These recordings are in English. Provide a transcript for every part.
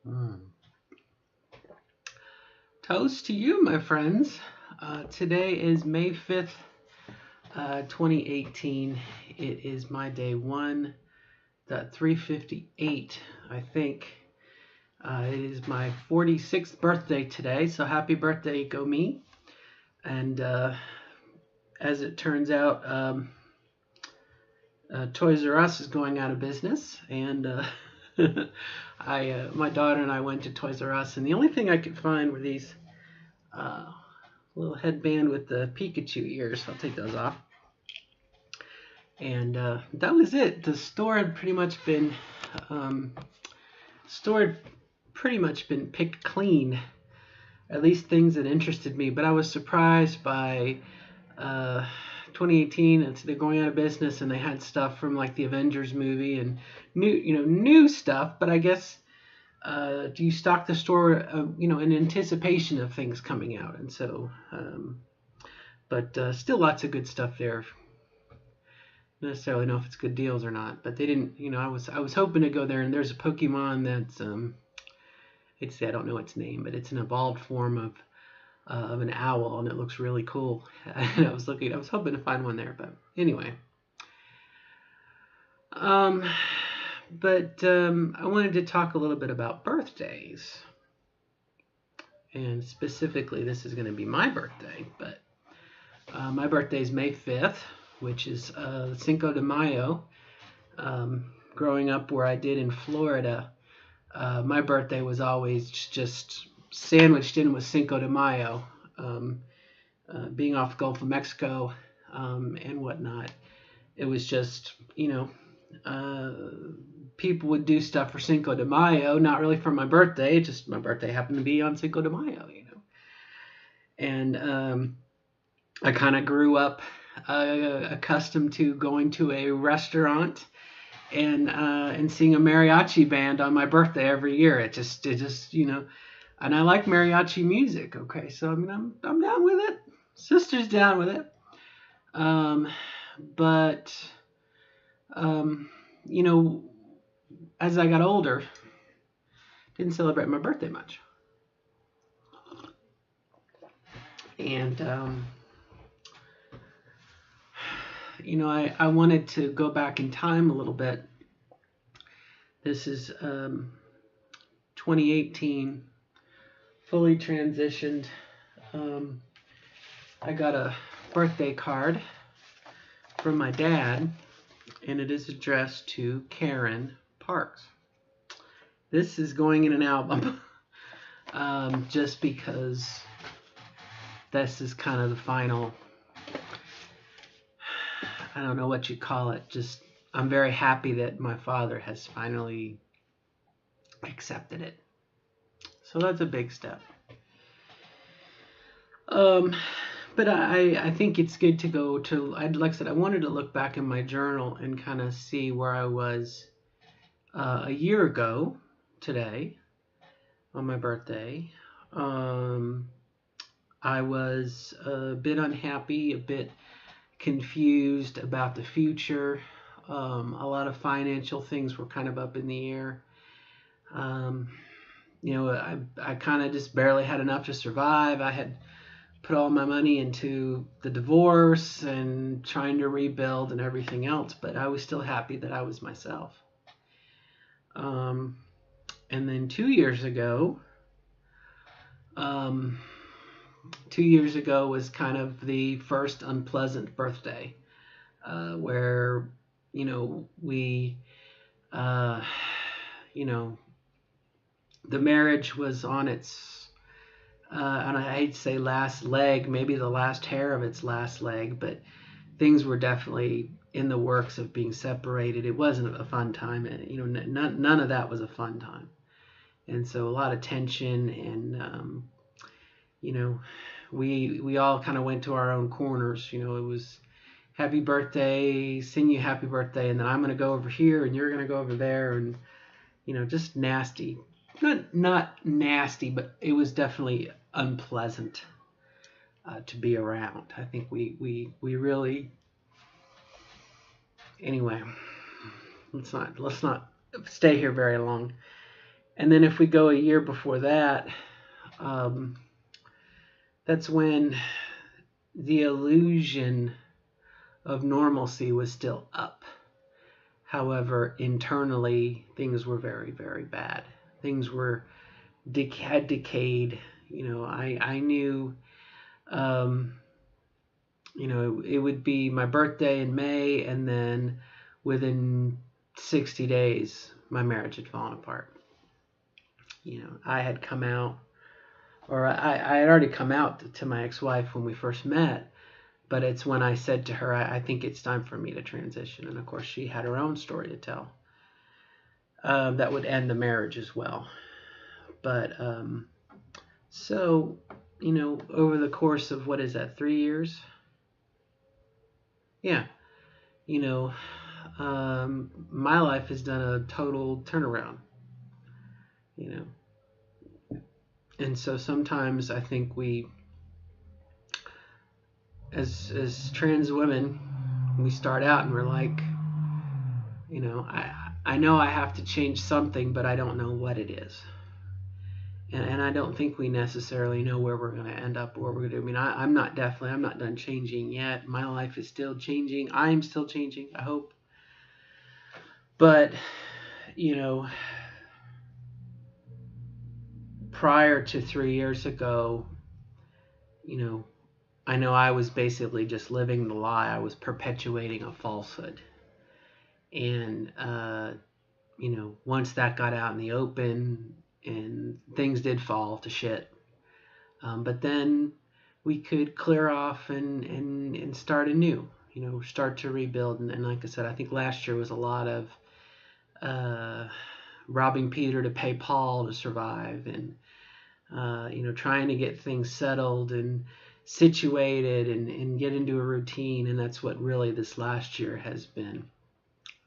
Mm. Toast to you, my friends. Today is May 5th, 2018. It is my day 1.358, I think. It is my 46th birthday today, so happy birthday, go me. And as it turns out, Toys R Us is going out of business, and my daughter and I went to Toys R Us, and the only thing I could find were these uh, little headband with the Pikachu ears. I'll take those off. And that was it. The store had um, store had pretty much been picked clean. At least things that interested me. But I was surprised by uh, 2018. They're going out of business, and they had stuff from like the Avengers movie and new stuff. But I guess do you stock the store, in anticipation of things coming out, and so. But still, lots of good stuff there. Necessarily know if it's good deals or not, but they didn't. I was hoping to go there, and there's a Pokemon that's I don't know its name, but it's an evolved form of an owl, and it looks really cool. And I was hoping to find one there, but anyway. Um, but I wanted to talk a little bit about birthdays, and specifically, this is going to be my birthday, but my birthday is May 5th, which is Cinco de Mayo. Growing up where I did in Florida, my birthday was always just sandwiched in with Cinco de Mayo, being off the Gulf of Mexico and whatnot. It was just, uh, people would do stuff for Cinco de Mayo, not really for my birthday. Just my birthday happened to be on Cinco de Mayo. And I kind of grew up accustomed to going to a restaurant and seeing a mariachi band on my birthday every year. It just. And I like mariachi music. Okay, so I mean I'm down with it. Sister's down with it. Um, but um, you know, as I got older, didn't celebrate my birthday much, and I wanted to go back in time a little bit. This is 2018, fully transitioned. Um, I got a birthday card from my dad, and it is addressed to Karen Parks. This is going in an album, just because this is kind of the final. I don't know what you call it. Just I'm very happy that my father has finally accepted it. So that's a big step. Um, but I think it's good to go to. Like I said, I wanted to look back in my journal and kind of see where I was a year ago today on my birthday. Um, I was a bit unhappy, a bit confused about the future. A lot of financial things were kind of up in the air. Um, I kind of just barely had enough to survive. I had put all my money into the divorce and trying to rebuild and everything else, but I was still happy that I was myself. Um, and then 2 years ago, um, 2 years ago was kind of the first unpleasant birthday, where we, uh, you know, the marriage was on its, and I hate to say last leg, maybe the last hair of its last leg, but things were definitely in the works of being separated. It wasn't a fun time, and none of that was a fun time, and so a lot of tension, and you know, we all kind of went to our own corners. It was happy birthday, sing you happy birthday, and then I'm gonna go over here, and you're gonna go over there, and just nasty. Not nasty, but it was definitely unpleasant to be around. I think we really. Anyway, let's not stay here very long. And then if we go a year before that, um, that's when the illusion of normalcy was still up. However, internally, things were very, very bad. Things were had decayed. I knew, um, it would be my birthday in May, and then within 60 days, my marriage had fallen apart. I had come out, or I had already come out to my ex-wife when we first met, but it's when I said to her, I think it's time for me to transition. And of course, she had her own story to tell that would end the marriage as well. But so, over the course of, what is that, 3 years? Yeah, you know, my life has done a total turnaround, you know. And so sometimes I think we, as trans women, we start out and we're like, I know I have to change something, but I don't know what it is. And I don't think we necessarily know where we're going to end up, or what we're going to do. I mean, I'm not done changing yet. My life is still changing. I'm still changing, I hope. But, prior to 3 years ago, I know I was basically just living the lie. I was perpetuating a falsehood. And, once that got out in the open and things did fall to shit, but then we could clear off and start anew, start to rebuild. And like I said, I think last year was a lot of robbing Peter to pay Paul to survive, and trying to get things settled and situated and get into a routine. And that's what really this last year has been.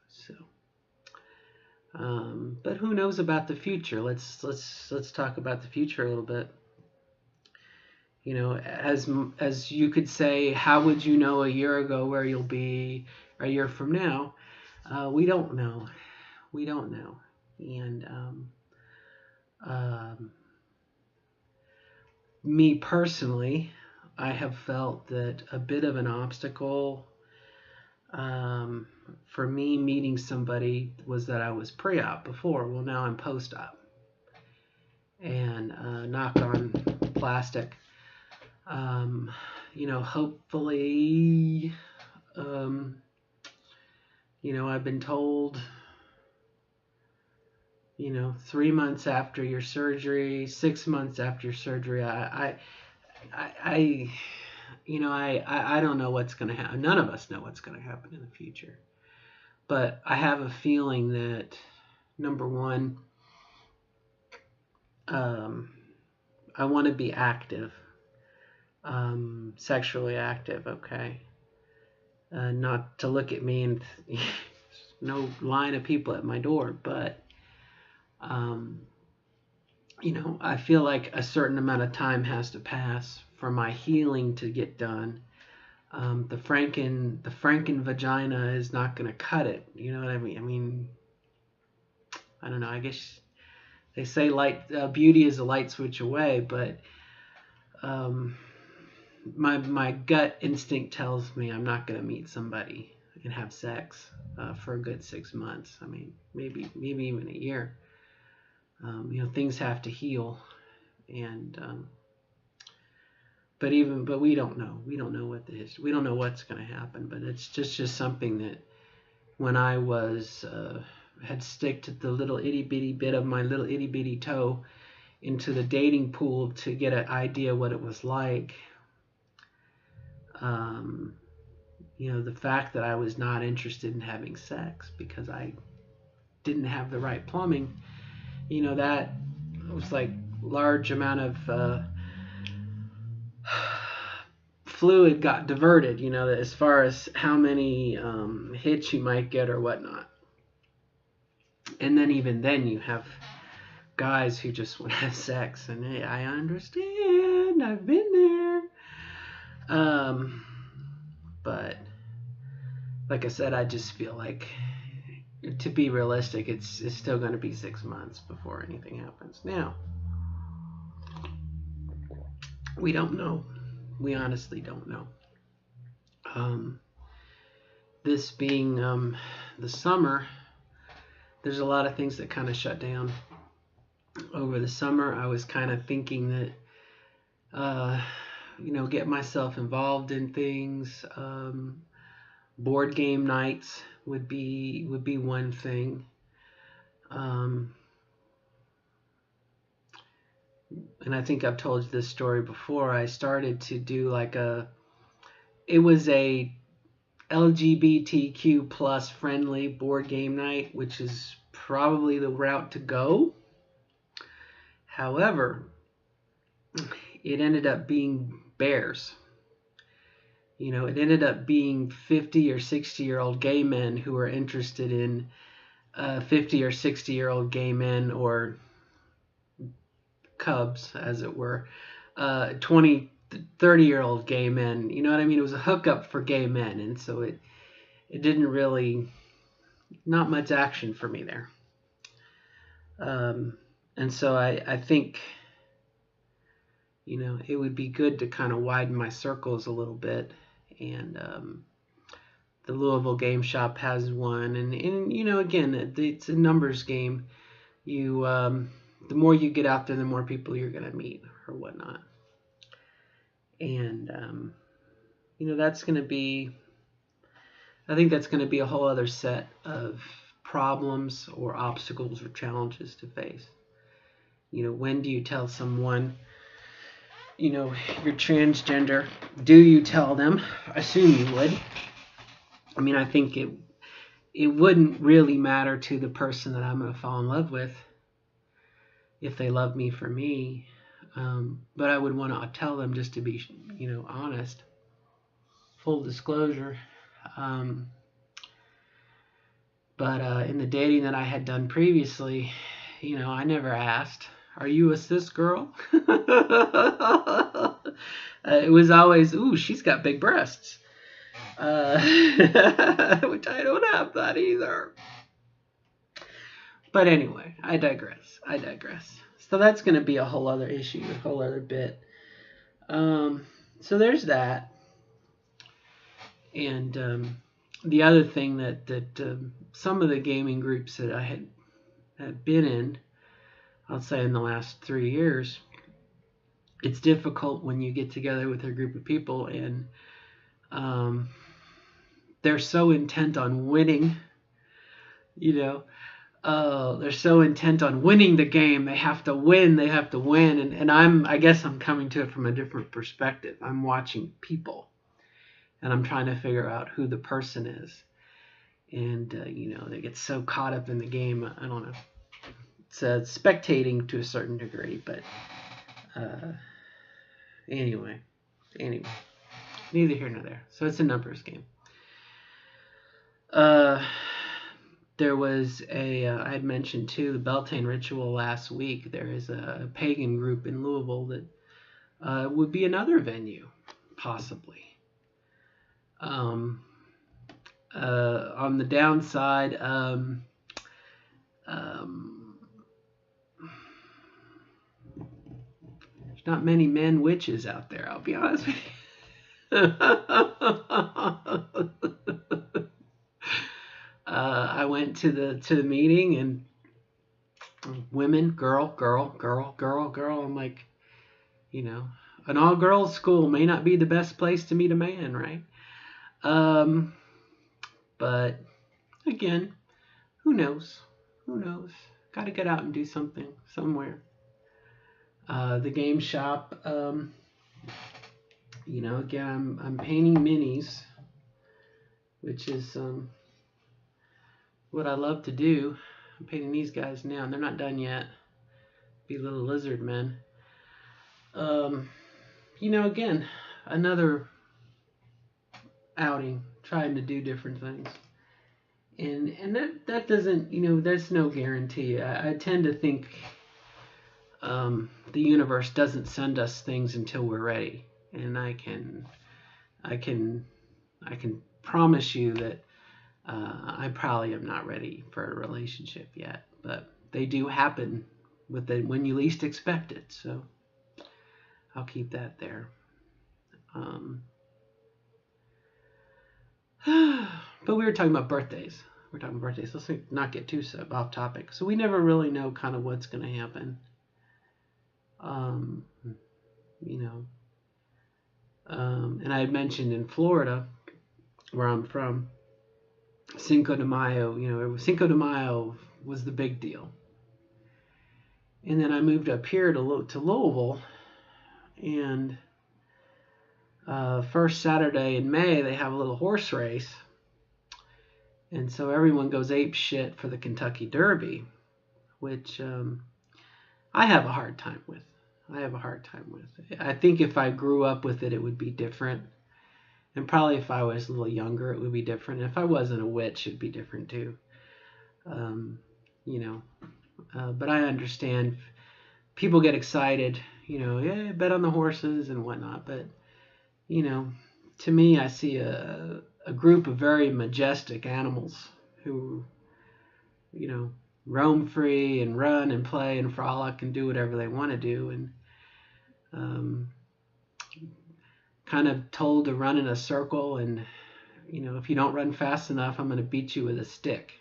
So, but who knows about the future? Let's talk about the future a little bit. As you could say, how would you know a year ago where you'll be a year from now? We don't know. We don't know. And me personally, I have felt that a bit of an obstacle for me meeting somebody was that I was pre-op before. Well, now I'm post-op. And knock on plastic. Hopefully, I've been told, 3 months after your surgery, 6 months after your surgery. I don't know what's going to happen. None of us know what's going to happen in the future. But I have a feeling that, number one, I want to be active, sexually active, okay? Not to look at me and no line of people at my door, but, I feel like a certain amount of time has to pass for my healing to get done. The Franken vagina is not going to cut it. You know what I mean? I don't know. I guess they say beauty is a light switch away, but my gut instinct tells me I'm not going to meet somebody and have sex for a good 6 months. I mean, maybe even a year. Things have to heal, and but we don't know. We don't know what the history. We don't know what's going to happen. But it's just something that when I was had sticked the little itty bitty bit of my little itty bitty toe into the dating pool to get an idea what it was like. The fact that I was not interested in having sex because I didn't have the right plumbing, that was like large amount of fluid got diverted, as far as how many hits you might get or whatnot. And then even then you have guys who just want to have sex, and hey, I understand, I've been there. But like I said, I just feel like to be realistic, it's still going to be 6 months before anything happens. Now, we don't know. We honestly don't know. This being the summer, there's a lot of things that kind of shut down over the summer. I was kind of thinking that, get myself involved in things. Board game nights would be one thing. And I think I've told you this story before. I started to do it was a LGBTQ plus friendly board game night, which is probably the route to go. However, it ended up being bears. It ended up being 50 or 60-year-old gay men who were interested in 50 or 60-year-old gay men, or cubs, as it were, 20, 30-year-old gay men. You know what I mean? It was a hookup for gay men, and so it didn't really, not much action for me there. And so I think, it would be good to kind of widen my circles a little bit. And the Louisville Game Shop has one, and again, it's a numbers game. The more you get out there, the more people you're going to meet or whatnot. And that's going to be, I think that's going to be a whole other set of problems or obstacles or challenges to face. When do you tell someone, you're transgender? Do you tell them? I assume you would. I mean, I think it wouldn't really matter to the person that I'm going to fall in love with if they love me for me. But I would want to tell them, just to be, honest. Full disclosure. But in the dating that I had done previously, I never asked, "Are you a cis girl?" It was always, "Ooh, she's got big breasts," which I don't have that either. But anyway, I digress. So that's going to be a whole other issue, a whole other bit. So there's that. And the other thing that some of the gaming groups that I had been in, I'll say in the last 3 years, it's difficult when you get together with a group of people and they're so intent on winning, they're so intent on winning the game. They have to win. And I guess I'm coming to it from a different perspective. I'm watching people and I'm trying to figure out who the person is. And, they get so caught up in the game. I don't know. It's spectating to a certain degree, but anyway, neither here nor there. So it's a numbers game. There was I had mentioned too, the Beltane Ritual last week. There is a pagan group in Louisville that would be another venue, possibly. On the downside, there's not many men witches out there, I'll be honest with you. I went to the meeting, and women, girl. I'm like, an all-girls school may not be the best place to meet a man, right? But again, who knows? Got to get out and do something somewhere. The game shop, again, I'm painting minis, which is what I love to do. I'm painting these guys now, and they're not done yet. Be little lizard men. Again, another outing, trying to do different things. And that doesn't, there's no guarantee. I tend to think the universe doesn't send us things until we're ready. And I can promise you that I probably am not ready for a relationship yet, but they do happen when you least expect it. So I'll keep that there. Um, but we were talking about birthdays. We're talking birthdays. Let's not get too off topic. So we never really know kind of what's going to happen. Um, you know, and I had mentioned in Florida, where I'm from, Cinco de Mayo. Cinco de Mayo was the big deal. And then I moved up here to Louisville, and first Saturday in May they have a little horse race, and so everyone goes ape shit for the Kentucky Derby, which I have a hard time with. I think if I grew up with it, it would be different. And probably if I was a little younger, it would be different. If I wasn't a witch, it'd be different too. But I understand people get excited, yeah, bet on the horses and whatnot. But, to me, I see a group of very majestic animals who, roam free and run and play and frolic and do whatever they want to do. And kind of told to run in a circle, and if you don't run fast enough, I'm going to beat you with a stick.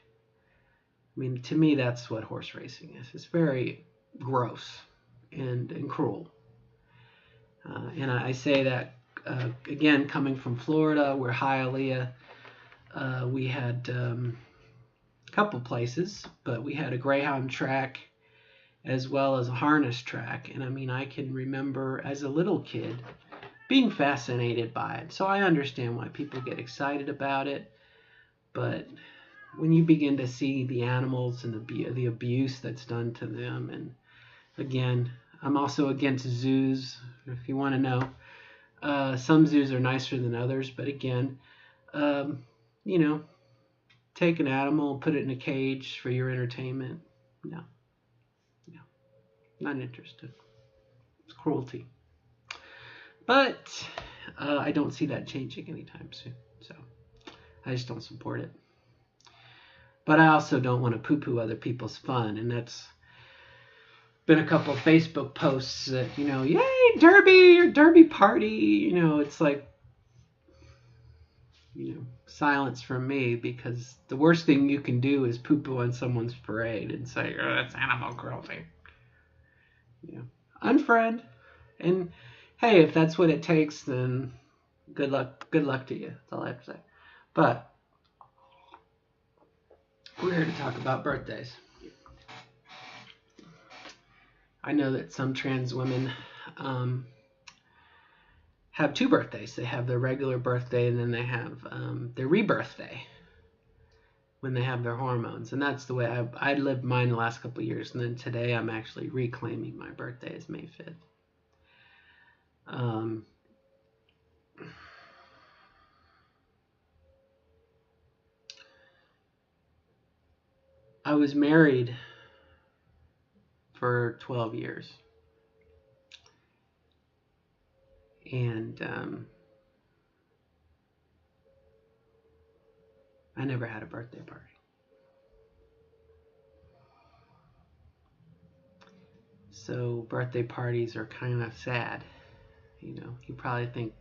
I mean, to me, that's what horse racing is. It's very gross and cruel. And I say that again, coming from Florida, where Hialeah, we had a couple places, but we had a greyhound track as well as a harness track. And I mean, I can remember as a little kid being fascinated by it. So I understand why people get excited about it. But when you begin to see the animals and the abuse that's done to them, and again, I'm also against zoos, if you want to know. Some zoos are nicer than others, but again, take an animal, put it in a cage for your entertainment. No, not interested. It's cruelty. But I don't see that changing anytime soon. So I just don't support it. But I also don't want to poo-poo other people's fun, and that's been a couple of Facebook posts that, yay, Derby, your Derby party. It's like, silence from me, because the worst thing you can do is poo-poo on someone's parade and say, oh, that's animal cruelty. Unfriend. And hey, if that's what it takes, then good luck to you. That's all I have to say. But we're here to talk about birthdays. I know that some trans women have two birthdays. They have their regular birthday, and then they have their rebirth day when they have their hormones. And that's the way I lived mine the last couple of years. And then today I'm actually reclaiming my birthday as May 5th. I was married for 12 years. And I never had a birthday party. So birthday parties are kind of sad. You probably think,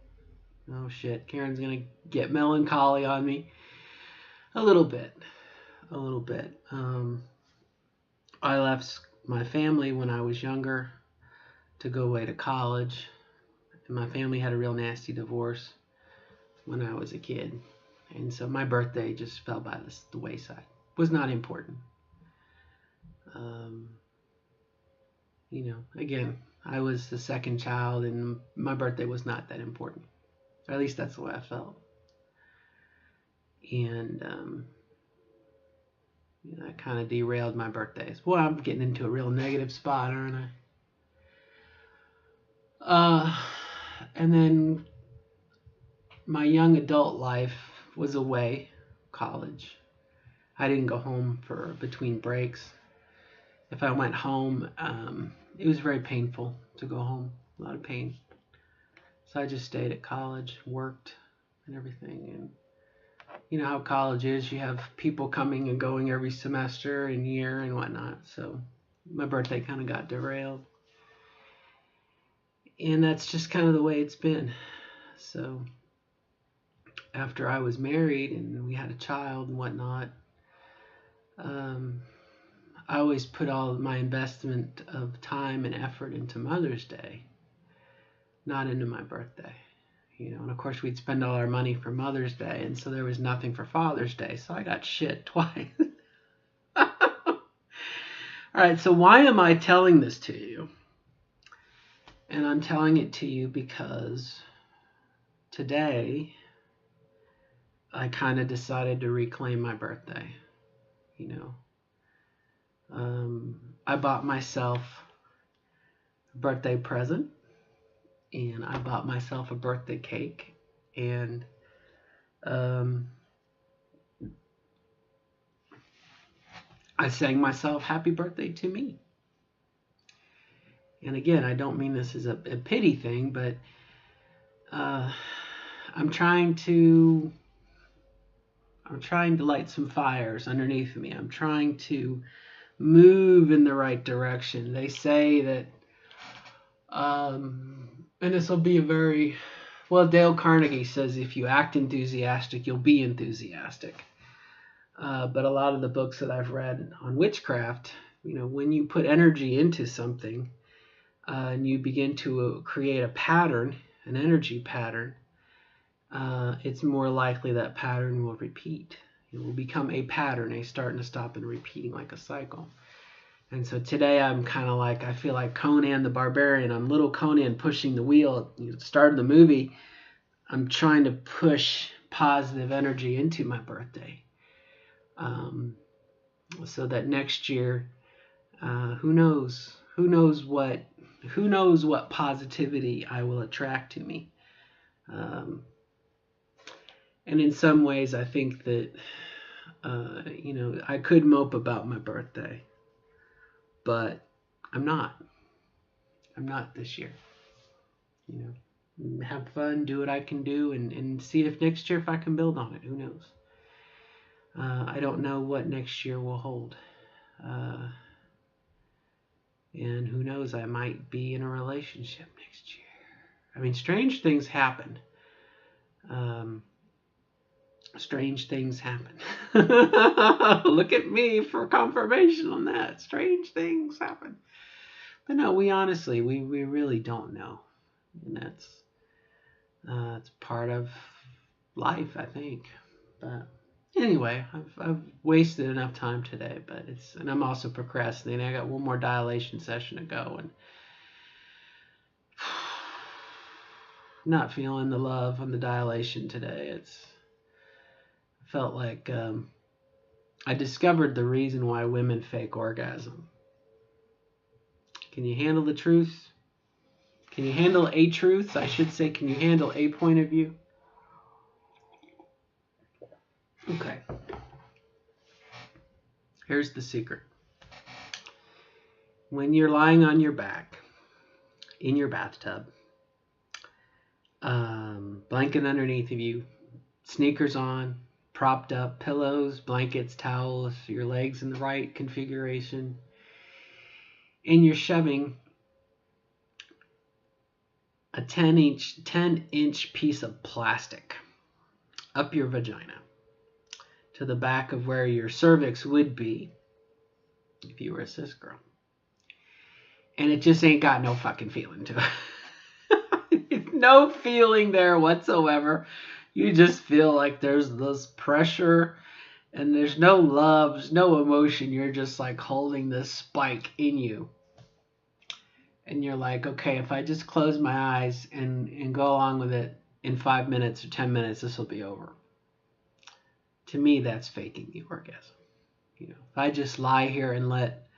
oh shit, Karen's going to get melancholy on me. A little bit. I left my family when I was younger to go away to college. And my family had a real nasty divorce when I was a kid. And so my birthday just fell by the wayside. It was not important. Again, I was the second child, and my birthday was not that important. Or at least that's the way I felt. And that kind of derailed my birthdays. Boy, I'm getting into a real negative spot, aren't I? And then my young adult life was away, college. I didn't go home for between breaks. If I went home, it was very painful to go home. A lot of pain. So I just stayed at college, worked, and everything. And you know how college is. You have people coming and going every semester and year and whatnot. So my birthday kind of got derailed. And that's just kind of the way it's been. So after I was married and we had a child and whatnot, I always put all my investment of time and effort into Mother's Day, not into my birthday. You know, and of course we'd spend all our money for Mother's Day, and so there was nothing for Father's Day, so I got shit twice. All right, so why am I telling this to you? And I'm telling it to you because today I kind of decided to reclaim my birthday. You know, I bought myself a birthday present, and I bought myself a birthday cake, and I sang myself happy birthday to me. And again, I don't mean this as a pity thing, but I'm trying to light some fires underneath me. I'm trying to move in the right direction. They say that, and this will be a very, well, Dale Carnegie says if you act enthusiastic, you'll be enthusiastic. But a lot of the books that I've read on witchcraft, you know, when you put energy into something and you begin to create a pattern, an energy pattern, it's more likely that pattern will repeat. It will become a pattern, a start and a stop and repeating like a cycle. And so today I'm kind of like, I feel like Conan the Barbarian. I'm little Conan pushing the wheel. At the start of the movie, I'm trying to push positive energy into my birthday. So that next year, who knows what positivity I will attract to me. And in some ways, I think that, you know, I could mope about my birthday, but I'm not. I'm not this year. You know, have fun, do what I can do, and see if next year if I can build on it. Who knows? I don't know what next year will hold. And who knows, I might be in a relationship next year. I mean, strange things happen. Strange things happen. Look at me for confirmation on that. Strange things happen. But no, we really don't know. And that's it's part of life, I think. But anyway, I've wasted enough time today, but and I'm also procrastinating. I got one more dilation session to go, and not feeling the love on the dilation today. I felt like I discovered the reason why women fake orgasm. Can you handle the truth? Can you handle a truth? I should say, can you handle a point of view? Okay. Here's the secret. When you're lying on your back in your bathtub, blanket underneath of you, sneakers on, propped up, pillows, blankets, towels, your legs in the right configuration, and you're shoving a 10-inch piece of plastic up your vagina to the back of where your cervix would be if you were a cis girl. And it just ain't got no fucking feeling to it. No feeling there whatsoever. You just feel like there's this pressure and there's no love, there's no emotion. You're just like holding this spike in you. And you're like, okay, if I just close my eyes and go along with it in 5 minutes or 10 minutes, this will be over. To me, that's faking the orgasm. You know, if I just lie here and let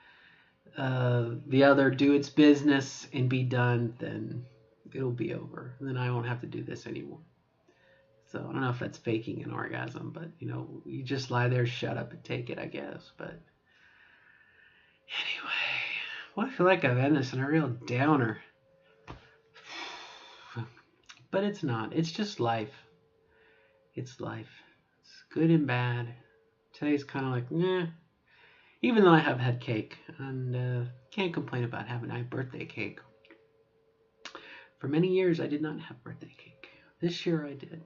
the other do its business and be done, then it'll be over. And then I won't have to do this anymore. So I don't know if that's faking an orgasm, but you know, you just lie there, shut up, and take it, I guess. But anyway, well, I feel like I've ended this in a real downer. But it's not. It's just life. It's life. It's good and bad. Today's kind of like, eh. Even though I have had cake, and can't complain about having a birthday cake. For many years, I did not have birthday cake. This year I did.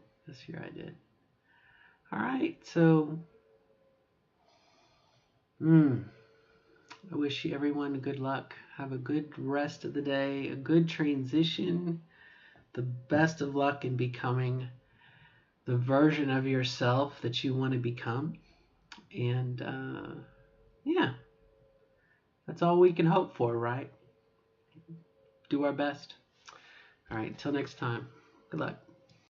All right, so I wish everyone good luck. Have a good rest of the day, a good transition, the best of luck in becoming the version of yourself that you want to become. And yeah, that's all we can hope for, right? Do our best. All right, till next time. Good luck.